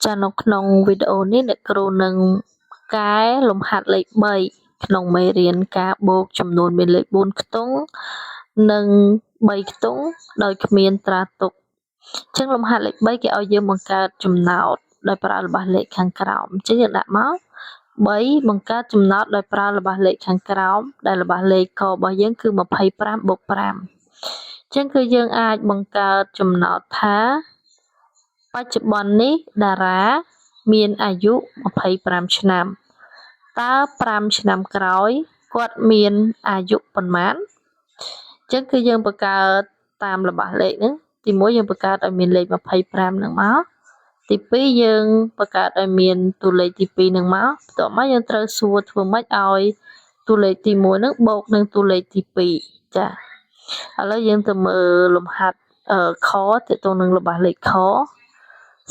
ចានៅក្នុងវីដេអូនេះអ្នកគ្រូនឹងកែលំហាត់លេខ3ក្នុងមេរៀនការបូកចំនួនមានលេខ4ខ្ទង់និង3ខ្ទង់ដោយគ្មានត្រាទុកអញ្ចឹងលំហាត់លេខ3គេឲ្យយើងបង្កើតចំណោទដោយប្រើល្បះលេខខាងក្រោមអញ្ចឹងយើងដាក់មក3បង្កើតចំណោទដោយប្រើល្បះលេខខាងក្រោមដែលល្បះលេខករបស់យើងគឺ25បូក5អញ្ចឹងគឺយើងអាចបង្កើតចំណោទថាបច្ចុប្បន្ននេះតារាមានអាយុ25ឆ្នាំតើ5ឆ្នាំក្រោយគាត់មានអាយុប៉ុន្មានអញ្ចឹងគឺយើងបង្កើតតាមល្បះលេខហ្នឹងទី1យើងបង្កើតឲ្យមានលេខ25ហ្នឹងមកទី2យើងបង្កើតឲ្យមានតួលេខទី2ហ្នឹងមកបន្ទាប់មកយើងត្រូវសួរធ្វើម៉េចឲ្យតួលេខទី1ហ្នឹងបូកនឹងតួលេខទី2ចាឥឡូវយើងទៅមើលលំហាត់ខទាក់ទងនឹងល្បះលេខខ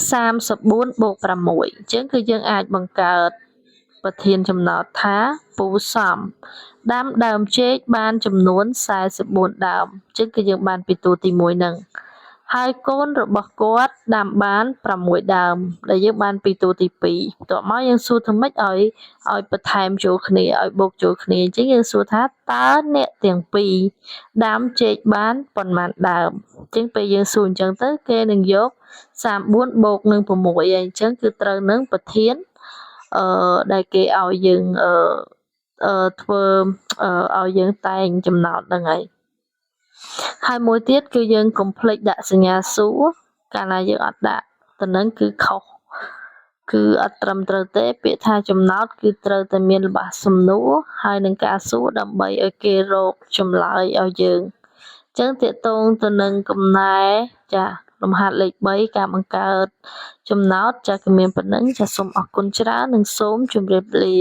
34បូក6អញ្ចឹងគឺយើងអាចបង្កើតប្រធានចំណោទថាពូសំដាំដើមចេកបានចំនួន44ដើមអញ្ចឹងគឺយើងបានពីតួទី1ហ្នឹងហើយកូនរបស់គាត់ដាំបាន6ដើមដែលយើងបានពីតួទី2បន្ទាប់មកយើងសួរធ្វើម៉េចឲ្យបន្ថែមចូលគ្នាឲ្យបូកចូលគ្នាអញ្ចឹងយើងសួរថាតើអ្នកទាំងពីរដាំចេកបានប៉ុន្មានដើមអញ្ចឹងពេលយើងសួរអញ្ចឹងទៅគេនឹងយក34បូកនឹង6ហើយអញ្ចឹងគឺត្រូវនឹងប្រធានដែលគេឲ្យយើងធ្វើឲ្យយើងតែងចំណោទហ្នឹងហើយមួយទៀតគឺយើងកុំភ្លេចដាក់សញ្ញាសួរកាលណាយើងអត់ដាក់ទៅនឹងគឺខុសគឺអត់ត្រឹមត្រូវទេពាក្យថាចំណោទគឺត្រូវតែមានល្បះសំណួរហើយនឹងការសួរដើម្បីឲ្យគេរកចម្លើយឲ្យយើងអញ្ចឹងតកតងទៅនឹងកំណែចាលំហាត់លេខ3ការបង្កើតចំណោទចាស់គឺមានប៉ុណ្ណឹងចាសូមអរគុណច្រើននិងសូមជម្រាបលា